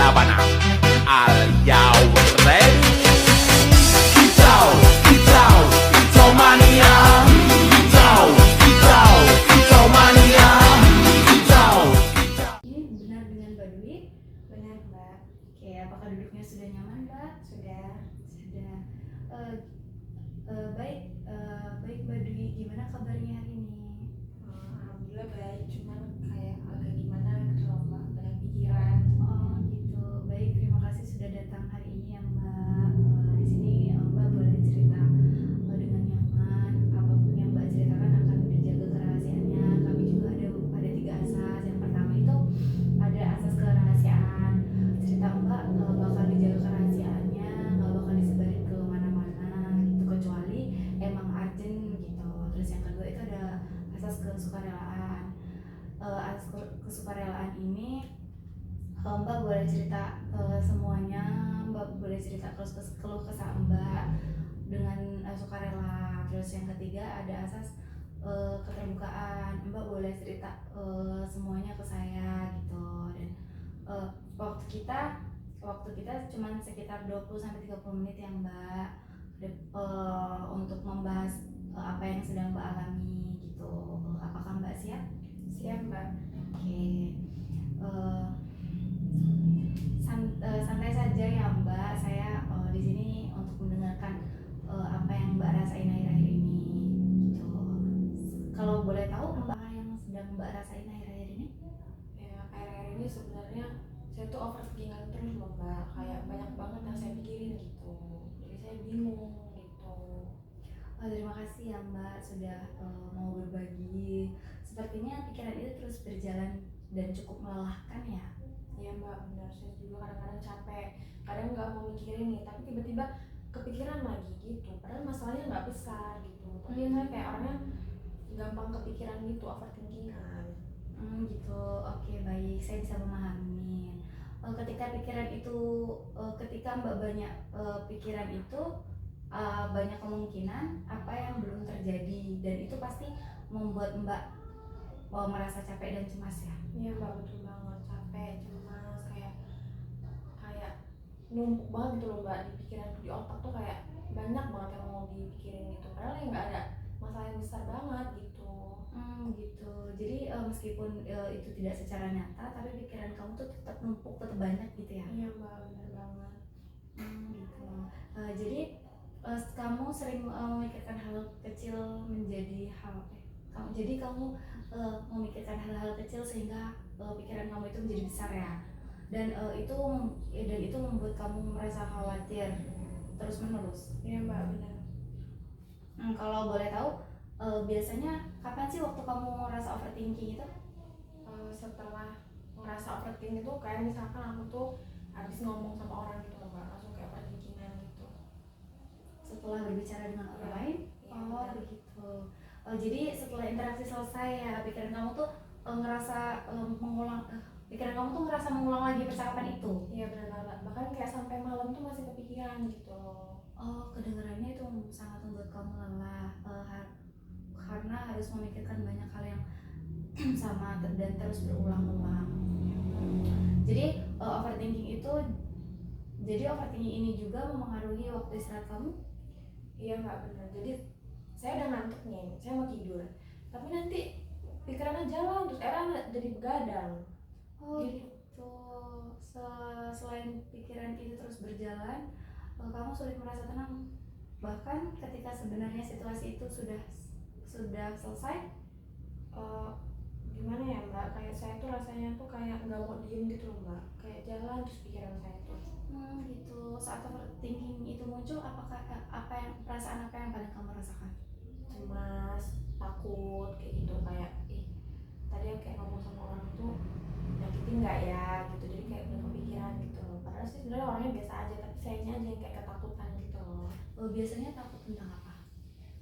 Sabana. Are you ready? Kicau, kicau, kicau mania. Kicau, kicau, kicau mania. Kicau, kicau. Ini benar dengan Mbak Dwi? Benar, Mbak. Oke, apakah duduknya sudah nyaman, Mbak? Sudah. Sudah. Baik Mbak Dwi, gimana kabarnya hari ini? Alhamdulillah baik, cuman kayak agak gimana gitu loh, Mbak. Banyak pikiran. Oh gitu, baik, terima kasih sudah datang hari ini ya Mbak. Di sini Mbak boleh cerita dengan nyaman. Apapun yang Mbak ceritakan akan dijaga kerahasiaannya. Kami juga ada 3 asas. Yang pertama itu ada asas kerahasiaan. Cerita Mbak bakal dijaga kerahasiaannya, nggak bakal disebarin ke mana-mana gitu, kecuali emang urgent gitu. Terus yang kedua itu ada asas kesukarelaan. Asas kesukarelaan ini Mbak boleh cerita semuanya, Mbak boleh cerita keluh kesah Mbak dengan sukarela. Terus yang ketiga ada asas keterbukaan, Mbak boleh cerita semuanya ke saya gitu. Dan waktu kita cuma sekitar 20-30 menit ya Mbak, untuk membahas apa yang sedang Mbak alami gitu. Apakah Mbak siap? Siap, Mbak. Oke. Santai saja ya Mbak, saya di sini untuk mendengarkan apa yang Mbak rasain akhir-akhir ini gitu. Kalau boleh tahu Mbak yang sedang Mbak rasain akhir-akhir ini? Ya, akhir-akhir ini sebenarnya saya tuh overthinking terus loh, Mbak. Kayak banyak banget yang saya pikirin gitu. Jadi saya bingung gitu. Terima kasih ya Mbak sudah mau berbagi. Sepertinya pikiran itu terus berjalan dan cukup melelahkan ya. Iya, Mbak, benar. Saya juga kadang-kadang capek. Kadang nggak mau mikirin nih, tapi tiba-tiba kepikiran lagi gitu. Padahal masalahnya nggak besar gitu. Tapi saya kayak orangnya gampang kepikiran gitu, overthinkingan. Gitu. Oke, baik, saya bisa memahami. Ketika pikiran itu, ketika Mbak banyak pikiran itu, banyak kemungkinan apa yang belum terjadi, dan itu pasti membuat Mbak merasa capek dan cemas ya. Iya, Mbak, betul banget. Capek, cemas, kayak numpuk banget gitu loh, Mbak. Di pikiran, di otak tuh kayak banyak banget yang mau dipikirin gitu. Padahal ya nggak ada masalah yang besar banget gitu. Gitu. Jadi meskipun itu tidak secara nyata, tapi pikiran kamu tuh tetap numpuk, tetap banyak gitu ya. Iya, Mbak, benar banget. Gitu. Jadi kamu sering memikirkan hal kecil menjadi kamu memikirkan hal-hal kecil sehingga pikiran kamu itu menjadi besar ya. Dan itu membuat kamu merasa khawatir terus menerus. Iya, Mbak, benar. Kalau boleh tahu, biasanya kapan sih waktu kamu merasa overthinking itu? Setelah ngerasa overthinking itu kayak misalkan aku tuh habis ngomong sama orang gitu loh, Mbak, langsung kayak overthinkingan gitu. Setelah berbicara dengan orang lain? Iya, Oh benar. begitu. Jadi setelah interaksi selesai ya, pikiran kamu tuh ngerasa pikiran kamu tuh ngerasa mengulang lagi percakapan itu. Iya, benar banget. Bahkan kayak sampai malam tuh masih kepikiran gitu. Oh, kedengarannya itu sangat membuat kamu lelah, karena harus memikirkan banyak hal yang sama dan terus berulang-ulang. Jadi overthinking ini juga mempengaruhi waktu istirahat kamu? Iya, Mbak, benar. Jadi saya udah ngantuk nih, saya mau tidur, tapi nanti pikirannya jalan terus jadi begadang. Oh gitu. Selain pikiran itu terus berjalan, kamu sulit merasa tenang. Bahkan ketika sebenarnya situasi itu sudah selesai. Gimana ya, Mbak, kayak saya tuh rasanya tuh kayak nggak mau diem gitu loh, Mbak. Kayak jalan terus pikiran saya tuh. Gitu. Saat overthinking itu muncul, perasaan apa yang paling kamu rasakan? Cemas, takut, kayak gitu. Kayak tadi aku kayak ngomong sama orang tuh nyakitin nggak ya gitu. Jadi kayak udah kepikiran gitu. Padahal sih sebenarnya orangnya biasa aja, tapi sayanya aja yang kayak ketakutan gitu loh. Biasanya takut tentang apa?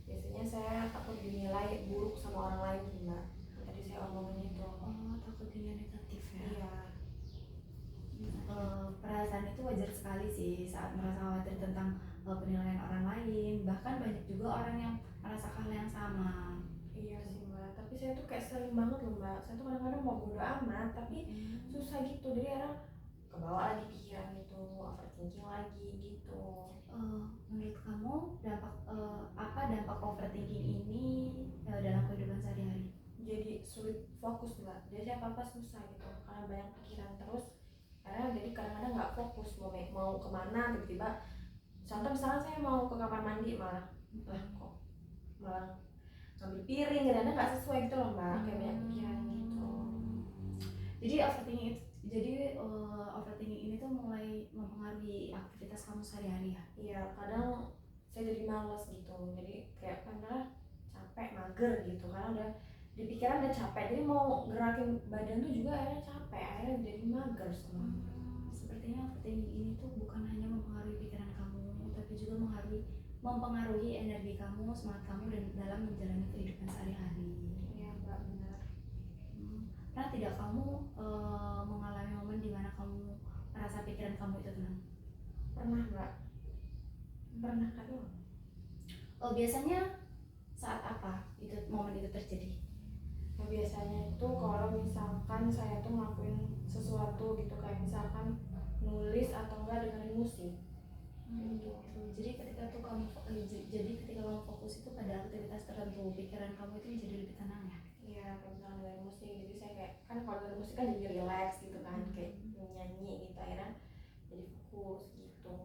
Biasanya saya takut dinilai buruk sama orang lain sih, Mbak. Tadi saya omongin itu. Oh, takut dinilai negatif ya. Iya. Perasaan itu wajar sekali sih saat merasa khawatir tentang penilaian orang lain. Bahkan banyak juga orang yang merasakan hal yang sama. Iya sih, Mbak. Tapi saya tuh kayak sering banget loh, Mbak. Saya tuh kadang-kadang mau bodo amat, tapi susah gitu. Jadi orang kebawa lagi fokus mbak, jadi apa susah gitu karena banyak pikiran terus, karena jadi kadang-kadang nggak fokus mau kemana tiba-tiba. Contoh misalnya saya mau ke kamar mandi malah lah kok malah ngambil piring, kadang-kadang nggak sesuai gitu loh mbak, kayak banyak pikiran gitu. Jadi overthinking ini tuh mulai mempengaruhi aktivitas kamu sehari-hari ya? Iya, kadang saya jadi males gitu, jadi kayak karena capek mager gitu karena udah di pikiran udah capek, jadi mau gerakin badan tuh juga akhirnya capek, akhirnya jadi mager semua. Sepertinya overthinking ini tuh bukan hanya mempengaruhi pikiran kamu, tapi juga mempengaruhi energi kamu, semangat kamu dan dalam menjalani kehidupan sehari-hari. Iya mbak, benar. Pernah tidak kamu mengalami momen di mana kamu merasa pikiran kamu itu tenang? Pernah mbak, pernah kan. Biasanya saat apa itu momen itu terjadi? Nah, biasanya itu kalau misalkan saya tuh ngelakuin sesuatu gitu, kayak misalkan nulis atau enggak dengerin musik. Gitu. Jadi ketika kamu fokus itu pada aktivitas tertentu, pikiran kamu itu menjadi lebih tenang ya? Iya, kalau misalkan dengerin musik, jadi saya kayak kan kalau dengerin musik kan jadi relax gitu kan, kayak nyanyi gitu, akhirnya jadi fokus gitu.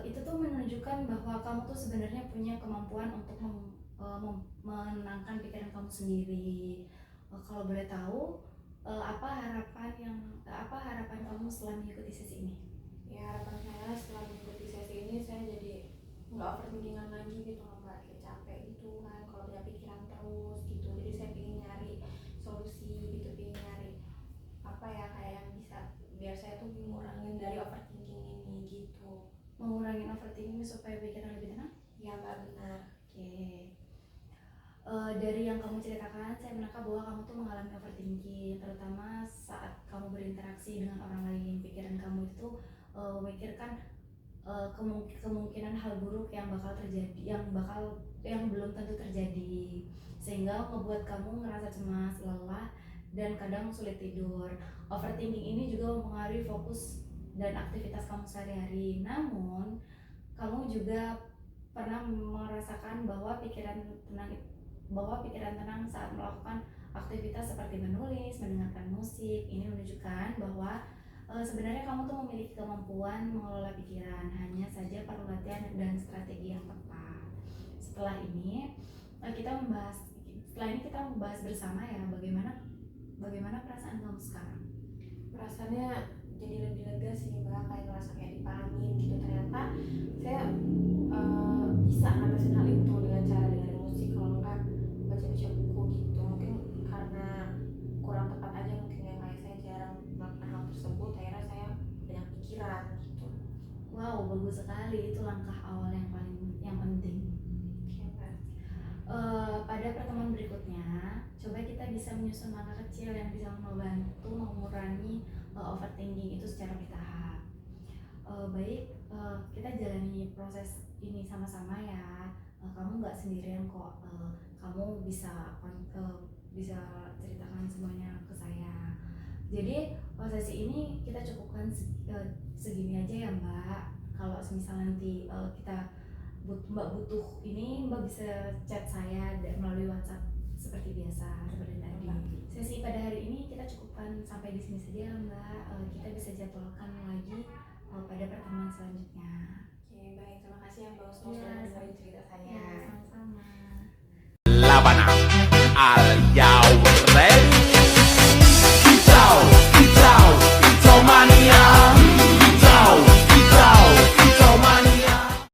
Itu tuh menunjukkan bahwa kamu tuh sebenarnya punya kemampuan untuk menenangkan pikiran kamu sendiri. Kalau boleh tahu, apa harapan kamu setelah mengikuti sesi ini? Ya, harapan saya setelah mengikuti sesi ini saya jadi nggak overthinkingan lagi gitu loh mbak, kayak capek gitu kan kalau punya pikiran terus gitu. Jadi saya pengen nyari solusi gitu, pengen nyari apa ya kayak yang bisa biar saya tuh ngurangin dari overthinking ini gitu. Mengurangi overthinking supaya pikiran lebih tenang? Ya mbak, benar. Oke. Dari yang kamu ceritakan, saya menangkap bahwa kamu tuh mengalami overthinking, terutama saat kamu berinteraksi dengan orang lain. Pikiran kamu itu memikirkan kemungkinan hal buruk yang bakal terjadi, yang belum tentu terjadi, sehingga membuat kamu ngerasa cemas, lelah, dan kadang sulit tidur. Overthinking ini juga mempengaruhi fokus dan aktivitas kamu sehari-hari. Namun, kamu juga pernah merasakan bahwa pikiran tenang saat melakukan aktivitas seperti menulis, mendengarkan musik. Ini menunjukkan bahwa sebenarnya kamu tuh memiliki kemampuan mengelola pikiran, hanya saja perlu latihan dan strategi yang tepat. Setelah ini kita membahas bersama ya bagaimana perasaan kamu sekarang. Perasaannya jadi lebih lega sih mbak, kayak ngerasa kayak dipahamin gitu. Ternyata saya bisa ngatasin hal itu dengan cara dengerin musik, kalau enggak baca-baca buku gitu. Mungkin karena kurang tepat aja mungkin ya, kayak saya jarang melakukan hal tersebut, akhirnya saya banyak pikiran gitu. Wow, bagus sekali, itu langkah awal yang penting. Pada pertemuan berikutnya, coba kita bisa menyusun langkah kecil yang bisa membantu mengurangi overthinking itu secara bertahap. Kita jalani proses ini sama-sama ya. Kamu nggak sendirian kok. Kamu bisa ceritakan semuanya ke saya. Jadi sesi ini kita cukupkan segini aja ya Mbak. Kalau misal nanti Mbak butuh ini, Mbak bisa chat saya melalui WhatsApp seperti biasa, seperti tadi. Sesi pada hari ini kita cukupkan sampai di sini saja Mbak. Kita bisa jadwalkan lagi pada pertemuan selanjutnya. Oke, baik, terima kasih ya Mbak Usno sudah dengerin cerita saya.